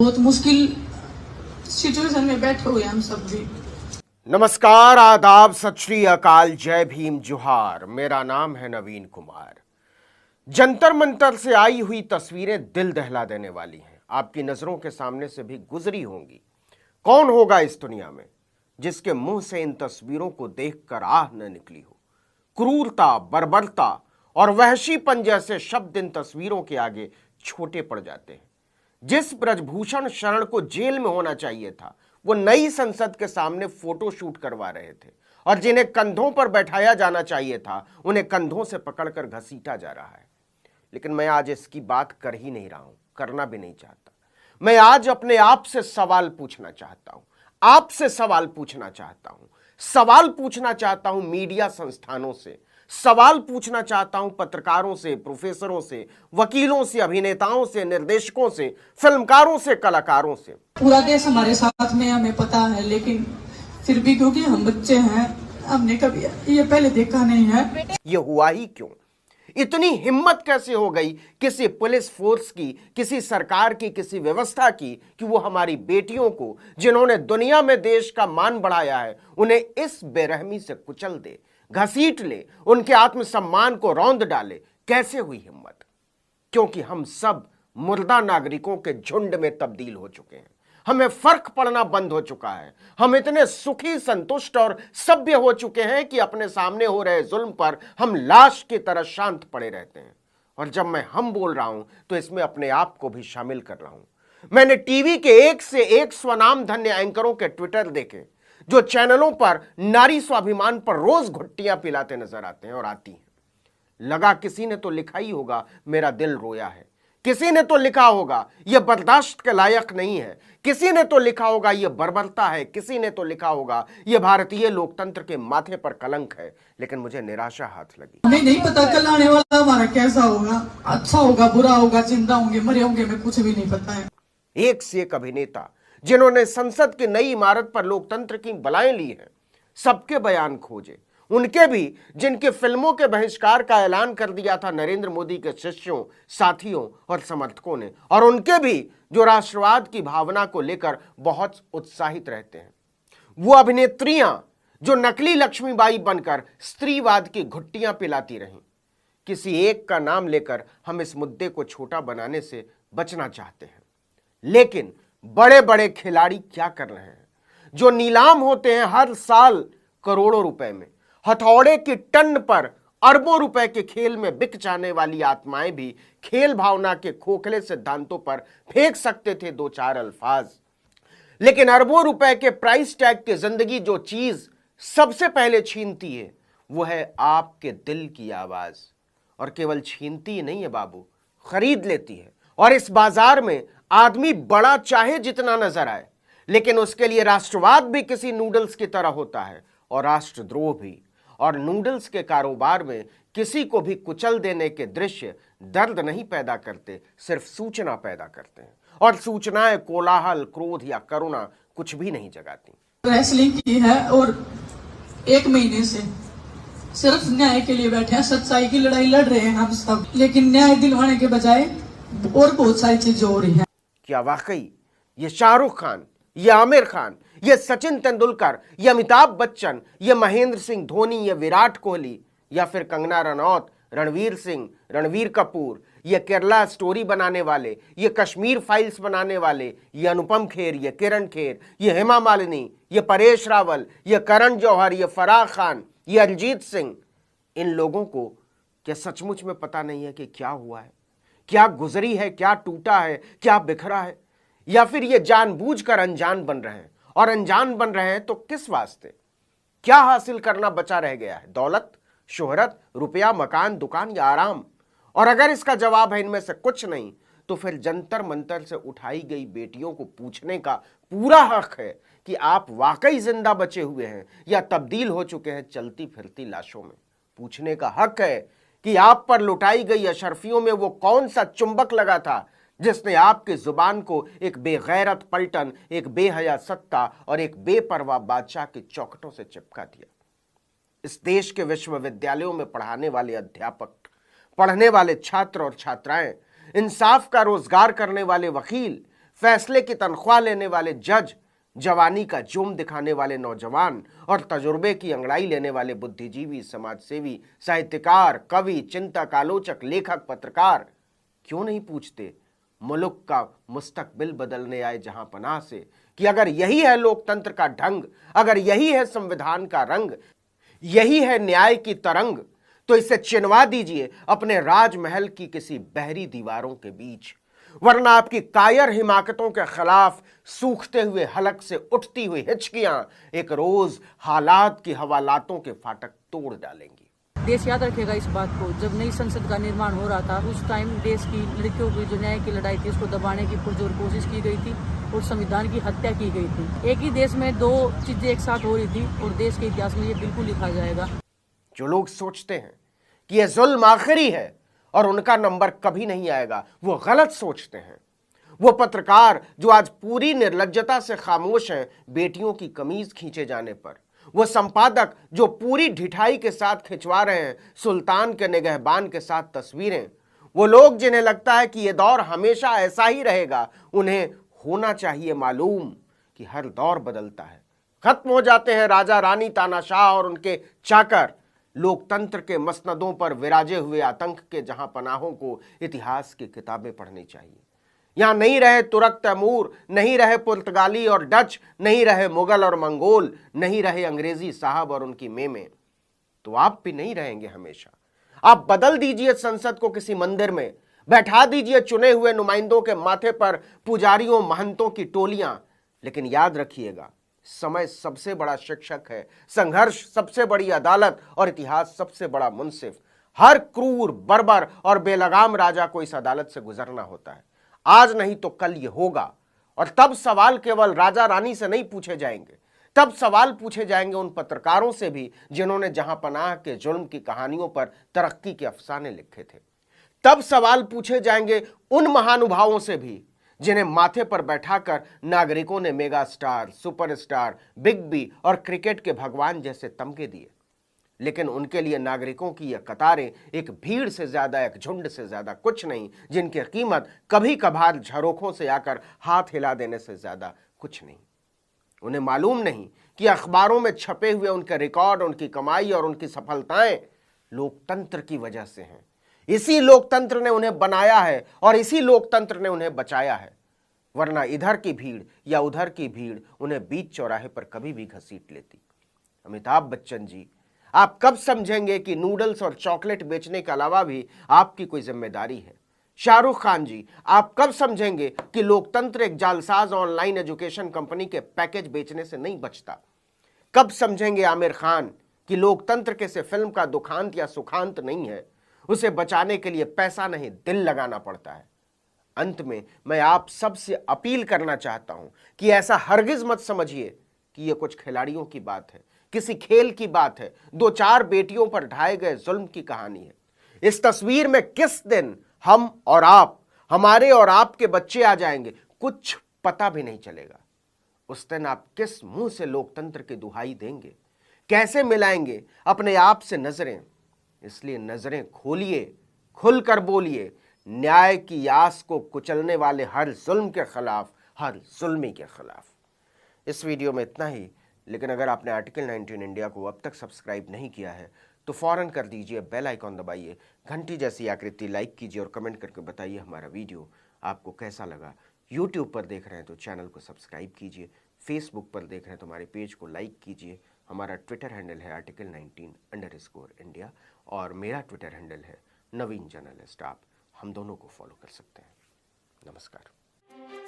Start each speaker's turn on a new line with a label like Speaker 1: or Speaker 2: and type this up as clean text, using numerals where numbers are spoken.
Speaker 1: बहुत मुश्किल सिचुएशन में बैठे हुए हम सब भी।
Speaker 2: नमस्कार, आदाब, सत श्री अकाल, जय भीम, जोहार। मेरा नाम है नवीन कुमार। जंतर मंतर से आई हुई तस्वीरें दिल दहला देने वाली हैं। आपकी नजरों के सामने से भी गुजरी होंगी। कौन होगा इस दुनिया में जिसके मुंह से इन तस्वीरों को देखकर आह न निकली हो। क्रूरता, बर्बरता और वहशीपन जैसे शब्द इन तस्वीरों के आगे छोटे पड़ जाते हैं। जिस ब्रजभूषण शरण को जेल में होना चाहिए था, वो नई संसद के सामने फोटो शूट करवा रहे थे, और जिन्हें कंधों पर बैठाया जाना चाहिए था, उन्हें कंधों से पकड़कर घसीटा जा रहा है। लेकिन मैं आज इसकी बात कर ही नहीं रहा हूं, करना भी नहीं चाहता। मैं आज अपने आप से सवाल पूछना चाहता हूं, आपसे सवाल पूछना चाहता हूं, सवाल पूछना चाहता हूं मीडिया संस्थानों से, सवाल पूछना चाहता हूं पत्रकारों से, प्रोफेसरों से, वकीलों से, अभिनेताओं से, निर्देशकों से, फिल्मकारों से, कलाकारों से।
Speaker 1: पूरा देश हमारे साथ में, हमें पता है, लेकिन फिर भी क्योंकि हम बच्चे हैं, हमने कभी ये पहले देखा नहीं है।
Speaker 2: ये हुआ ही क्यों? इतनी हिम्मत कैसे हो गई किसी पुलिस फोर्स की, किसी सरकार की, किसी व्यवस्था की कि वो हमारी बेटियों को, जिन्होंने दुनिया में देश का मान बढ़ाया है, उन्हें इस बेरहमी से कुचल दे, घसीट ले, उनके आत्मसम्मान को रौंद डाले? कैसे हुई हिम्मत? क्योंकि हम सब मुर्दा नागरिकों के झुंड में तब्दील हो चुके हैं। हमें फर्क पड़ना बंद हो चुका है। हम इतने सुखी, संतुष्ट और सभ्य हो चुके हैं कि अपने सामने हो रहे जुल्म पर हम लाश की तरह शांत पड़े रहते हैं। और जब मैं हम बोल रहा हूं तो इसमें अपने आप को भी शामिल कर रहा हूं। मैंने टीवी के एक से एक स्वनाम धन्य एंकरों के ट्विटर देखे, जो चैनलों पर नारी स्वाभिमान पर रोज घुट्टियां पिलाते नजर आते हैं और आती हैं। लगा किसी ने तो लिखा ही होगा मेरा दिल रोया है, किसी ने तो लिखा होगा यह बर्दाश्त के लायक नहीं है, किसी ने तो लिखा होगा यह बर्बरता है, किसी ने तो लिखा होगा यह भारतीय लोकतंत्र के माथे पर कलंक है। लेकिन मुझे निराशा हाथ लगी।
Speaker 1: हमें नहीं पता कल आने वाला हमारा कैसा होगा, अच्छा होगा, बुरा होगा, जिंदा होंगे, मरे होंगे, हमें कुछ भी नहीं पता है।
Speaker 2: एक से एक अभिनेता जिन्होंने संसद की नई इमारत पर लोकतंत्र की बलाएं ली हैं, सबके बयान खोजे। उनके भी जिनके फिल्मों के बहिष्कार का ऐलान कर दिया था नरेंद्र मोदी के शिष्यों, साथियों और समर्थकों ने, और उनके भी जो राष्ट्रवाद की भावना को लेकर बहुत उत्साहित रहते हैं। वो अभिनेत्रियां जो नकली लक्ष्मीबाई बनकर स्त्रीवाद की घुट्टियां पिलाती रहीं। किसी एक का नाम लेकर हम इस मुद्दे को छोटा बनाने से बचना चाहते हैं। लेकिन बड़े बड़े खिलाड़ी क्या कर रहे हैं, जो नीलाम होते हैं हर साल करोड़ों रुपए में। हथौड़े की टन पर अरबों रुपए के खेल में बिक जाने वाली आत्माएं भी खेल भावना के खोखले सिद्धांतों पर फेंक सकते थे दो चार अल्फाज। लेकिन अरबों रुपए के प्राइस टैग की जिंदगी जो चीज सबसे पहले छीनती है, वो है आपके दिल की आवाज। और केवल छीनती ही नहीं है बाबू, खरीद लेती है। और इस बाजार में आदमी बड़ा चाहे जितना नजर आए, लेकिन उसके लिए राष्ट्रवाद भी किसी नूडल्स की तरह होता है, और राष्ट्रद्रोह भी। और नूडल्स के कारोबार में किसी को भी कुचल देने के दृश्य दर्द नहीं पैदा करते, सिर्फ सूचना पैदा करते हैं। और सूचनाएं कोलाहल, क्रोध या करुणा कुछ भी नहीं जगाती।
Speaker 1: रेसलिंग की है और 1 महीने से सिर्फ न्याय के लिए बैठे हैं, सच्चाई की लड़ाई लड़ रहे हैं हम सब, लेकिन न्याय दिलवाने के बजाय और बहुत सारी चीजें हो रही हैं।
Speaker 2: क्या वाकई ये शाहरुख खान, ये आमिर खान, ये सचिन तेंदुलकर, ये अमिताभ बच्चन, ये महेंद्र सिंह धोनी, ये विराट कोहली, या फिर कंगना रनौत, रणवीर सिंह, रणवीर कपूर, ये केरला स्टोरी बनाने वाले, ये कश्मीर फाइल्स बनाने वाले, ये अनुपम खेर, ये किरण खेर, ये हेमा मालिनी, ये परेश रावल, ये करण जौहर, ये फराह खान, ये अरिजीत सिंह, इन लोगों को क्या सचमुच में पता नहीं है कि क्या हुआ है, क्या गुजरी है, क्या टूटा है, क्या बिखरा है? या फिर ये जानबूझकर अनजान बन रहे हैं? और अनजान बन रहे हैं तो किस वास्ते? क्या हासिल करना बचा रह गया है? दौलत, शोहरत, रुपया, मकान, दुकान या आराम? और अगर इसका जवाब है इनमें से कुछ नहीं, तो फिर जंतर मंतर से उठाई गई बेटियों को पूछने का पूरा हक है कि आप वाकई जिंदा बचे हुए हैं या तब्दील हो चुके हैं चलती फिरती लाशों में। पूछने का हक है कि आप पर लुटाई गई अशरफियों में वो कौन सा चुंबक लगा था जिसने आपकी जुबान को एक बेगैरत पलटन, एक बेहया सत्ता और एक बेपरवाह बादशाह की चौखटों से चिपका दिया। इस देश के विश्वविद्यालयों में पढ़ाने वाले अध्यापक, पढ़ने वाले छात्र और छात्राएं, इंसाफ का रोजगार करने वाले वकील, फैसले की तनख्वाह लेने वाले जज, जवानी का जोम दिखाने वाले नौजवान और तजुर्बे की अंगड़ाई लेने वाले बुद्धिजीवी, समाजसेवी, साहित्यकार, कवि, चिंतक, आलोचक, लेखक, पत्रकार क्यों नहीं पूछते मुल्क का मुस्तकबिल बदलने आए जहां पनाह से कि अगर यही है लोकतंत्र का ढंग, अगर यही है संविधान का रंग, यही है न्याय की तरंग, तो इसे चिनवा दीजिए अपने राजमहल की किसी बहरी दीवारों के बीच, वरना आपकी कायर हिमाकतों के खिलाफ सूखते हुए हलक से उठती हुई हिचकियां एक रोज हालात की हवालातों के फाटक तोड़ डालेंगी।
Speaker 3: देश याद रखेगा इस बात को, जब नई संसद का निर्माण हो रहा था उस टाइम देश की लड़कियों की जो न्याय की लड़ाई थी उसको दबाने की पुरजोर कोशिश की गई थी और संविधान की हत्या की गई थी। एक ही देश में दो चीजें एक साथ हो रही थी और देश के इतिहास में ये बिल्कुल लिखा जाएगा।
Speaker 2: जो लोग सोचते हैं कि यह जुल्म आखिरी है और उनका नंबर कभी नहीं आएगा, वो गलत सोचते हैं। वो पत्रकार जो आज पूरी निर्लज्जता से खामोश हैं बेटियों की कमीज खींचे जाने पर, वो संपादक जो पूरी ढिठाई के साथ खिंचवा रहे हैं सुल्तान के निगहबान के साथ तस्वीरें, वो लोग जिन्हें लगता है कि यह दौर हमेशा ऐसा ही रहेगा, उन्हें होना चाहिए मालूम कि हर दौर बदलता है। खत्म हो जाते हैं राजा रानी, तानाशाह और उनके चाकर। लोकतंत्र के मसनदों पर विराजे हुए आतंक के जहां पनाहों को इतिहास की किताबें पढ़नी चाहिए। यहां नहीं रहे तुर्क, तैमूर, नहीं रहे पुर्तगाली और डच, नहीं रहे मुगल और मंगोल, नहीं रहे अंग्रेजी साहब और उनकी मेमें, तो आप भी नहीं रहेंगे हमेशा। आप बदल दीजिए संसद को किसी मंदिर में, बैठा दीजिए चुने हुए नुमाइंदों के माथे पर पुजारियों महंतों की टोलियां, लेकिन याद रखिएगा समय सबसे बड़ा शिक्षक है, संघर्ष सबसे बड़ी अदालत और इतिहास सबसे बड़ा मुंसिफ। हर क्रूर, बर्बर और बेलगाम राजा को इस अदालत से गुजरना होता है। आज नहीं तो कल ये होगा, और तब सवाल केवल राजा रानी से नहीं पूछे जाएंगे, तब सवाल पूछे जाएंगे उन पत्रकारों से भी जिन्होंने जहां पनाह के जुल्म की कहानियों पर तरक्की के अफसाने लिखे थे। तब सवाल पूछे जाएंगे उन महानुभावों से भी जिन्हें माथे पर बैठाकर नागरिकों ने mega star, superstar, big B और क्रिकेट के भगवान जैसे तमगे दिए, लेकिन उनके लिए नागरिकों की यह कतारें एक भीड़ से ज्यादा, एक झुंड से ज्यादा कुछ नहीं, जिनकी कीमत कभी कभार झरोखों से आकर हाथ हिला देने से ज्यादा कुछ नहीं। उन्हें मालूम नहीं कि अखबारों में छपे हुए उनके रिकॉर्ड, उनकी कमाई और उनकी सफलताएं लोकतंत्र की वजह से हैं। इसी लोकतंत्र ने उन्हें बनाया है और इसी लोकतंत्र ने उन्हें बचाया है, वरना इधर की भीड़ या उधर की भीड़ उन्हें बीच चौराहे पर कभी भी घसीट लेती। अमिताभ बच्चन जी, आप कब समझेंगे कि नूडल्स और चॉकलेट बेचने के अलावा भी आपकी कोई जिम्मेदारी है? शाहरुख खान जी, आप कब समझेंगे कि लोकतंत्र एक जालसाज ऑनलाइन एजुकेशन कंपनी के पैकेज बेचने से नहीं बचता? कब समझेंगे आमिर खान कि लोकतंत्र किसी फिल्म का दुखांत या सुखांत नहीं है, उसे बचाने के लिए पैसा नहीं दिल लगाना पड़ता है। अंत में मैं आप सबसे अपील करना चाहता हूं कि ऐसा हरगिज मत समझिए कि यह कुछ खिलाड़ियों की बात है, किसी खेल की बात है, दो चार बेटियों पर ढाए गए जुल्म की कहानी है। इस तस्वीर में किस दिन हम और आप, हमारे और आपके बच्चे आ जाएंगे, कुछ पता भी नहीं चलेगा। उस दिन आप किस मुंह से लोकतंत्र की दुहाई देंगे, कैसे मिलाएंगे अपने आप से नजरें? इसलिए नजरें खोलिए, खुलकर बोलिए, न्याय की आस को कुचलने वाले हर जुल्म के खिलाफ, हर जुल्मी के खिलाफ। इस वीडियो में इतना ही, लेकिन अगर आपने आर्टिकल 19 इंडिया को अब तक सब्सक्राइब नहीं किया है तो फौरन कर दीजिए, बेल आइकॉन दबाइए, घंटी जैसी आकृति लाइक कीजिए और कमेंट करके बताइए हमारा वीडियो आपको कैसा लगा। यूट्यूब पर देख रहे हैं तो चैनल को सब्सक्राइब कीजिए, फेसबुक पर देख रहे हैं तो हमारे पेज को लाइक कीजिए। हमारा ट्विटर हैंडल है article19_India और मेरा ट्विटर हैंडल है नवीन जर्नलिस्ट। आप हम दोनों को फॉलो कर सकते हैं। नमस्कार।